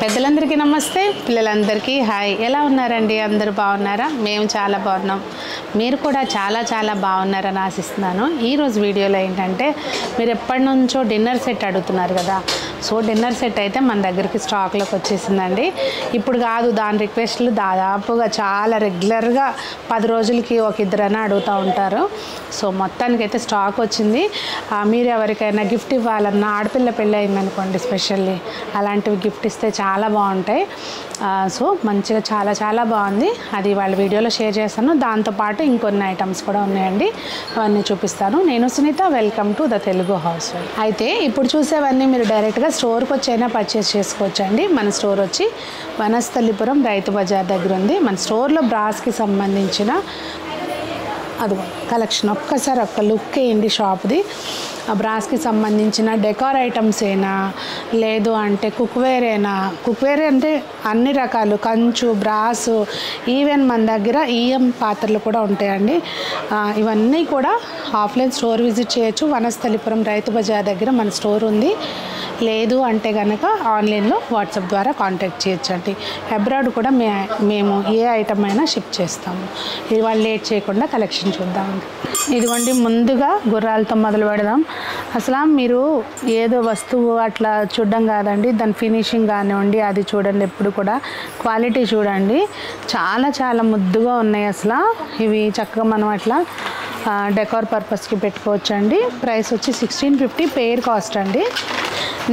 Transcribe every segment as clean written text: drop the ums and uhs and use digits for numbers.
పెద్దలందరికీ నమస్తే, పిల్లలందరికీ హాయ్. ఎలా ఉన్నారండి? అందరూ బాగున్నారా? మేము చాలా బాగున్నాం. మీరు కూడా చాలా బాగున్నారని ఆశిస్తున్నాను. ఈరోజు వీడియోలో ఏంటంటే, మీరు ఎప్పటి నుంచో డిన్నర్ సెట్ అడుగుతున్నారు కదా. సో డిన్నర్ సెట్ అయితే మన దగ్గరికి స్టాక్లోకి వచ్చేసిందండి. ఇప్పుడు కాదు, దాని రిక్వెస్ట్లు దాదాపుగా చాలా రెగ్యులర్గా 10 రోజులకి ఒక ఇద్దరైనా అడుగుతూ ఉంటారు. సో మొత్తానికైతే స్టాక్ వచ్చింది. మీరు ఎవరికైనా గిఫ్ట్ ఇవ్వాలన్నా, ఆడపిల్ల పెళ్ళి అయిందనుకోండి స్పెషల్లీ, అలాంటివి గిఫ్ట్ ఇస్తే చాలా బాగుంటాయి. సో మంచిగా చాలా బాగుంది. అది వాళ్ళ వీడియోలో షేర్ చేస్తాను. దాంతోపాటు ఇంకొన్ని ఐటమ్స్ కూడా ఉన్నాయండి, అవన్నీ చూపిస్తాను. నేను Sunita, welcome to the Telugu housewife. అయితే ఇప్పుడు చూసేవన్నీ మీరు డైరెక్ట్గా స్టోర్కి వచ్చైనా పర్చేస్ చేసుకోవచ్చండి. మన స్టోర్ వచ్చి వనస్థలిపురం రైతు బజార్ దగ్గర ఉంది. మన స్టోర్లో బ్రాస్కి సంబంధించిన అదిగో కలెక్షన్ ఒక్కసారి ఒక్క లుక్ వేయండి షాప్ది. ఆ బ్రాస్కి సంబంధించిన డెకార్ ఐటమ్స్ అయినా, లేదు అంటే కుక్వేర్ అయినా, కుక్వేర్ అంటే అన్ని రకాలు, కంచు, బ్రాసు, ఈవెన్ మన దగ్గర ఈఎం పాత్రలు కూడా ఉంటాయండి. ఇవన్నీ కూడా ఆఫ్లైన్ స్టోర్ విజిట్ చేయొచ్చు. వనస్థలిపురం రైతు బజార్ దగ్గర మన స్టోర్ ఉంది. లేదు అంటే కనుక ఆన్లైన్లో వాట్సాప్ ద్వారా కాంటాక్ట్ చేయొచ్చండి. అబ్రాడ్ కూడా మేము ఏ ఐటమ్ అయినా షిప్ చేస్తాము. ఇవాళ లేట్ చేయకుండా కలెక్షన్ చూద్దామండి. ఇదిగోండి, ముందుగా గుర్రాలతో మొదలు పెడదాం. అసలు మీరు ఏదో వస్తువు అట్లా చూడడం కాదండి, దాని ఫినిషింగ్ కానివ్వండి, అది చూడండి. ఎప్పుడు కూడా క్వాలిటీ చూడండి. చాలా ముద్దుగా ఉన్నాయి. అసలు ఇవి చక్కగా మనం అట్లా డెకార్ పర్పస్కి పెట్టుకోవచ్చండి. ప్రైస్ వచ్చి 1650 పెయిర్ కాస్ట్ అండి.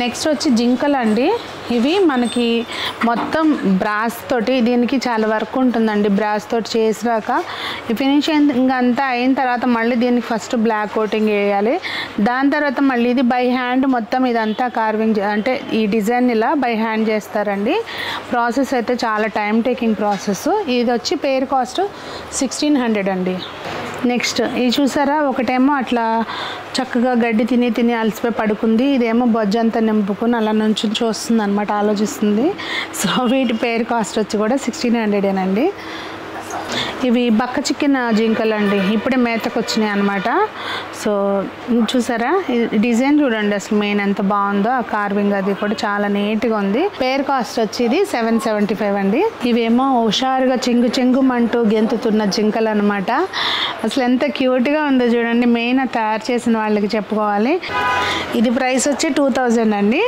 నెక్స్ట్ వచ్చి జింకలు అండి. ఇవి మనకి మొత్తం బ్రాస్ తోటి, దీనికి చాలా వర్క్ ఉంటుందండి. బ్రాస్ తోటి చేసాక ఈ ఫినిషింగ్ అంతా అయిన తర్వాత మళ్ళీ దీనికి ఫస్ట్ బ్లాక్ కోటింగ్ వేయాలి. దాని తర్వాత మళ్ళీ ఇది బై హ్యాండ్ మొత్తం ఇదంతా కార్వింగ్, అంటే ఈ డిజైన్ ఇలా బై హ్యాండ్ చేస్తారండి. ప్రాసెస్ అయితే చాలా టైం టేకింగ్ ప్రాసెస్. ఇది వచ్చి పెయిర్ కాస్ట్ 1600 అండి. నెక్స్ట్ ఇది చూసారా, ఒకటేమో అట్లా చక్కగా గడ్డి తిని అలసిపోయి పడుకుంది. ఇదేమో బొజ్జంతా నింపుకుని అలా నుంచి వస్తుంది అనమాట, ఆలోచిస్తుంది. సో వీటి పెయిర్ కాస్ట్ వచ్చి కూడా 1600 ఇవి బక్క చిక్కిన జింకలు అండి, ఇప్పుడే మేతకు వచ్చినాయి అనమాట. సో చూసారా, డిజైన్ చూడండి అసలు మెయిన్ ఎంత బాగుందో. ఆ కార్వింగ్ అది కూడా చాలా నీట్గా ఉంది. పెయిర్ కాస్ట్ వచ్చి ఇది 775 అండి. ఇవేమో హుషారుగా చెంగుమంటూ గెంతుతున్న జింకలు అనమాట. అసలు ఎంత క్యూట్గా ఉందో చూడండి. మెయిన్ తయారు చేసిన వాళ్ళకి చెప్పుకోవాలి. ఇది ప్రైస్ వచ్చి 2000 అండి.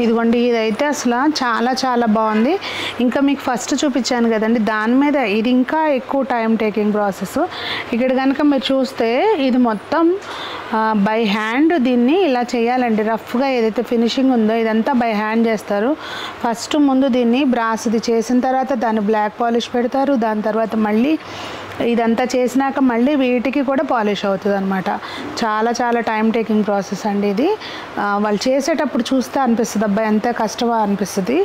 ఇదిగోండి, ఇదైతే అసలు చాలా బాగుంది. ఇంకా మీకు ఫస్ట్ చూపించాను కదండి, దాని మీద ఇది ఇంకా ఎక్కువ టైం టేకింగ్ ప్రాసెస్. ఇక్కడ కనుక మీరు చూస్తే ఇది మొత్తం బై హ్యాండ్ దీన్ని ఇలా చేయాలండి. రఫ్గా ఏదైతే ఫినిషింగ్ ఉందో ఇదంతా బై హ్యాండ్ చేస్తారు. ఫస్ట్ ముందు దీన్ని బ్రాస్ది చేసిన తర్వాత దాన్ని బ్లాక్ పాలిష్ పెడతారు. దాని తర్వాత మళ్ళీ ఇదంతా చేసినాక మళ్ళీ వీటికి కూడా పాలిష్ అవుతుంది అనమాట. చాలా టైం టేకింగ్ ప్రాసెస్ అండి ఇది. వాళ్ళు చేసేటప్పుడు చూస్తే అనిపిస్తుంది, అబ్బాయి ఎంత కష్టమా అనిపిస్తుంది.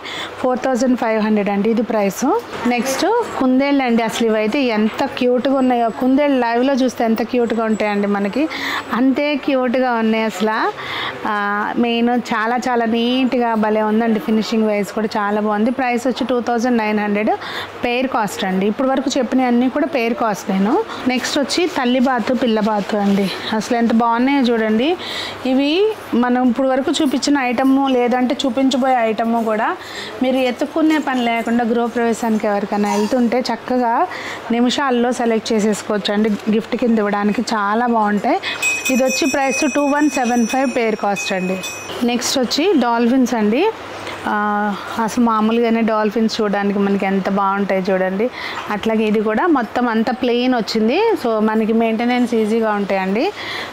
4500 అండి ఇది ప్రైస్. నెక్స్ట్ కుందేళ్ళు అండి. అసలు ఇవైతే ఎంత క్యూట్గా ఉన్నాయో. కుందేళ్ళు లైవ్లో చూస్తే ఎంత క్యూట్గా ఉంటాయండి, మనకి అంతే క్యూట్గా ఉన్నాయి అసలు. మెయిన్ చాలా నీట్గా భలే ఉందండి. ఫినిషింగ్ వైజ్ కూడా చాలా బాగుంది. ప్రైస్ వచ్చి 2900 పెయిర్ కాస్ట్ అండి. ఇప్పుడు వరకు చెప్పిన అన్నీ కూడా పెయిర్ కాస్ట్. నేను నెక్స్ట్ వచ్చి తల్లి బాతు, పిల్ల బాతు అండి. అసలు ఎంత బాగున్నాయో చూడండి. ఇవి మనం ఇప్పుడు వరకు చూపించిన ఐటము, లేదంటే చూపించబోయే ఐటము కూడా మీరు ఎత్తుక్కునే పని లేకుండా గృహప్రవేశానికి ఎవరికైనా వెళ్తుంటే చక్కగా నిమిషాల్లో సెలెక్ట్ చేసేసుకోవచ్చు అండి. గిఫ్ట్ కింద ఇవ్వడానికి చాలా బాగుంటాయి. ఇది వచ్చి ప్రైస్ 2175 పెయిర్ కాస్ట్ అండి. నెక్స్ట్ వచ్చి డాల్ఫిన్స్ అండి. అసలు మామూలుగానే డాల్ఫిన్స్ చూడడానికి మనకి ఎంత బాగుంటాయి చూడండి. అట్లాగే ఇది కూడా మొత్తం అంతా ప్లెయిన్ వచ్చింది. సో మనకి మెయింటెనెన్స్ ఈజీగా ఉంటాయండి.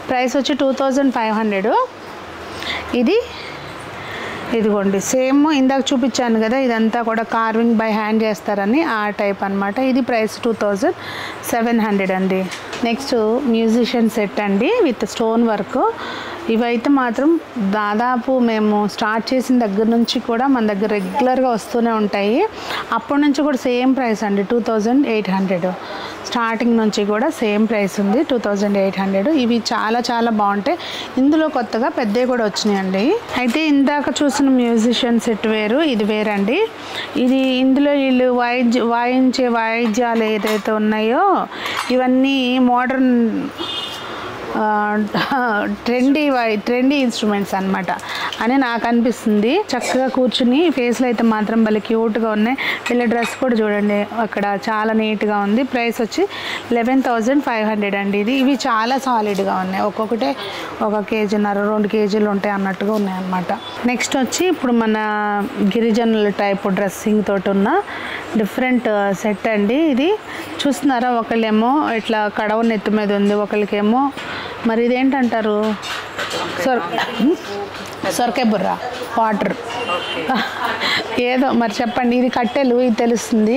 ప్రైస్ వచ్చి 2500. ఇదిగోండి, సేమ్ ఇందాక చూపించాను కదా, ఇదంతా కూడా కార్వింగ్ బై హ్యాండ్ చేస్తారని ఆ టైప్ అనమాట. ఇది ప్రైస్ 2700 అండి. నెక్స్ట్ మ్యూజిషియన్ సెట్ అండి విత్ స్టోన్ వర్క్. ఇవైతే మాత్రం దాదాపు మేము స్టార్ట్ చేసిన దగ్గర నుంచి కూడా మన దగ్గర రెగ్యులర్గా వస్తూనే ఉంటాయి. అప్పటి నుంచి కూడా సేమ్ ప్రైస్ అండి, 2800. స్టార్టింగ్ నుంచి కూడా సేమ్ ప్రైస్ ఉంది, 2800. ఇవి చాలా బాగుంటాయి. ఇందులో కొత్తగా పెద్దవి కూడా వచ్చినాయండి. అయితే ఇందాక చూసిన మ్యూజిషియన్ సెట్ వేరు, ఇది వేరండి. ఇందులో వీళ్ళు వాయించే వాయిద్యాలు ఏదైతే ఉన్నాయో ఇవన్నీ మోడర్న్ ట్రెండీ ఇన్స్ట్రుమెంట్స్ అనమాట అని నాకు అనిపిస్తుంది. చక్కగా కూర్చుని ఫేస్లో అయితే మాత్రం భలే క్యూట్గా ఉన్నాయి. వీళ్ళ డ్రెస్ కూడా చూడండి అక్కడ చాలా నీట్గా ఉంది. ప్రైస్ వచ్చి 11,500 అండి. ఇవి చాలా సాలిడ్గా ఉన్నాయి. ఒక్కొక్కటే 1 కేజీన్నర 2 కేజీలు ఉంటాయి అన్నట్టుగా ఉన్నాయి అన్నమాట. నెక్స్ట్ వచ్చి ఇప్పుడు మన గిరిజనుల టైప్ డ్రెస్సింగ్ తోటి ఉన్న డిఫరెంట్ సెట్ అండి. ఇది చూస్తున్నారా, ఒకళ్ళేమో ఇట్లా కడవ నెత్తి మీద ఉంది, ఒకళ్ళకేమో మరి ఇదేంటంటారు సొరకాయ బుర్ర వాటర్ ఏదో మరి చెప్పండి. ఇది కట్టెలు ఇది తెలుస్తుంది,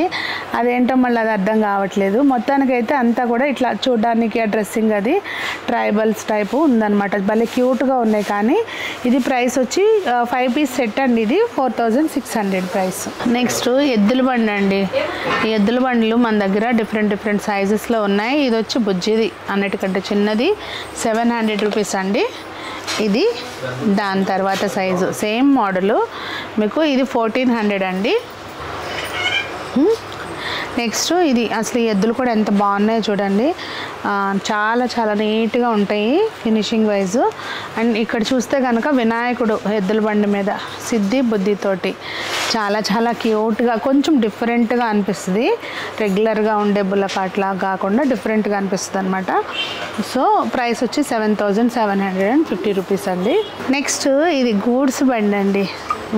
అదేంటో మళ్ళీ అది అర్థం కావట్లేదు. మొత్తానికైతే అంతా కూడా ఇట్లా చూడడానికి ఆ డ్రెస్సింగ్ అది ట్రైబల్స్ టైపు ఉందన్నమాట. భలే క్యూట్గా ఉన్నాయి. కానీ ఇది ప్రైస్ వచ్చి 5 పీస్ సెట్ అండి. ఇది 4,600 ప్రైస్. నెక్స్ట్ ఎద్దుల బండి అండి. ఈ ఎద్దుల బండ్లు మన దగ్గర డిఫరెంట్ సైజెస్లో ఉన్నాయి. ఇది వచ్చి బుజ్జిది, అన్నిటికంటే చిన్నది 700 రూపీస్ అండి. ఇది దాని తర్వాత సైజు సేమ్ మోడలు మీకు ఇది 1400 అండి. నెక్స్ట్ ఇది అసలు ఈ ఎద్దులు కూడా ఎంత బాగున్నాయో చూడండి. చాలా నీట్గా ఉంటాయి ఫినిషింగ్ వైజ్. అండ్ ఇక్కడ చూస్తే కనుక వినాయకుడు ఎద్దుల బండి మీద సిద్ధి బుద్ధితోటి చాలా క్యూట్గా కొంచెం డిఫరెంట్గా అనిపిస్తుంది. రెగ్యులర్గా ఉండే బుల్లకాట్లా కాకుండా డిఫరెంట్గా అనిపిస్తుంది అనమాట. సో ప్రైస్ వచ్చి 7,750 రూపీస్ అండి. నెక్స్ట్ ఇది గూడ్స్ బండి అండి,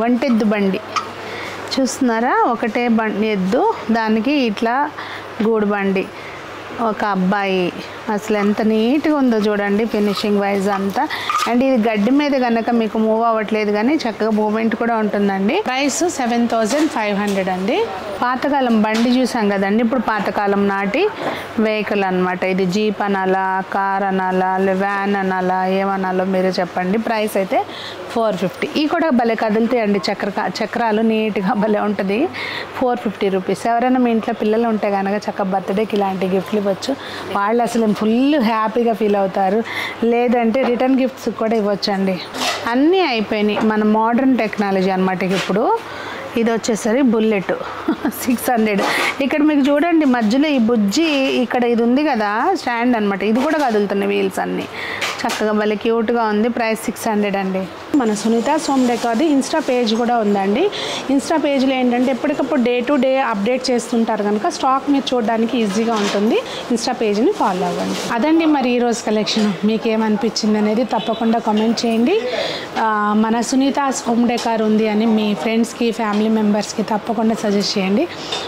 వంటెద్దు బండి చూస్తున్నారా. ఒకటే బండి ఎద్దు, దానికి ఇట్లా గూడు బండి, ఒక అబ్బాయి. అసలు ఎంత నీట్గా ఉందో చూడండి ఫినిషింగ్ వైజ్ అంతా. అండ్ ఇది గడ్డి మీద కనుక మీకు మూవ్ అవ్వట్లేదు కానీ చక్కగా మూవ్మెంట్ కూడా ఉంటుందండి. ప్రైస్ 7,500 అండి. పాతకాలం బండి చూసాం కదండి, ఇప్పుడు పాతకాలం నాటి వెహికల్ అనమాట. ఇది జీప్ అనాలా, కార్ అనాలా, వ్యాన్ అనాలా, ఏమనాలో మీరే చెప్పండి. ప్రైస్ అయితే 450. ఇవి కూడా భలే కదులుతాయండి, చక్రాలు నీట్గా భలే ఉంటుంది. 450 రూపీస్. ఎవరైనా మీ ఇంట్లో పిల్లలు ఉంటే కనుక చక్కగా బర్త్డేకి ఇలాంటి గిఫ్ట్లు ఇవ్వచ్చు. వాళ్ళు అసలు ఫుల్ హ్యాపీగా ఫీల్ అవుతారు. లేదంటే రిటర్న్ గిఫ్ట్స్ కూడా ఇవ్వచ్చండి. అన్నీ అయిపోయినాయి. మన మోడర్న్ టెక్నాలజీ అనమాట. ఇప్పుడు ఇది వచ్చేసరి బుల్లెట్ 600. ఇక్కడ మీకు చూడండి మధ్యలో ఈ బుజ్జి ఇక్కడ ఇది ఉంది కదా స్టాండ్ అనమాట. ఇది కూడా కదులుతున్నాయి వీల్స్ అన్నీ. చక్కగా భలే క్యూట్గా ఉంది. ప్రైస్ 600 అండి. మన సునీతాస్ హోమ్ డెకార్ది ఇన్స్టా పేజ్ కూడా ఉందండి. ఇన్స్టా పేజ్లో ఏంటంటే ఎప్పటికప్పుడు డే టు డే అప్డేట్ చేస్తుంటారు కనుక స్టాక్ మీరు చూడడానికి ఈజీగా ఉంటుంది. ఇన్స్టా పేజ్ని ఫాలో అవ్వండి. అదండి మరి ఈరోజు కలెక్షన్. మీకు ఏమనిపించింది అనేది తప్పకుండా కామెంట్ చేయండి. మన సునీతాస్ హోమ్ డెకార్ ఉంది అని మీ ఫ్రెండ్స్కి ఫ్యామిలీ మెంబర్స్కి తప్పకుండా సజెస్ట్ చేయండి.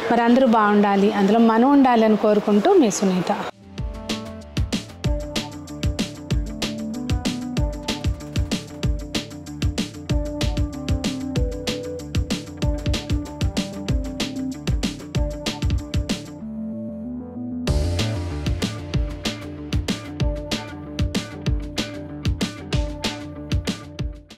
మరి అందరూ బాగుండాలి, అందులో మనం ఉండాలి అని కోరుకుంటూ మీ సునీత.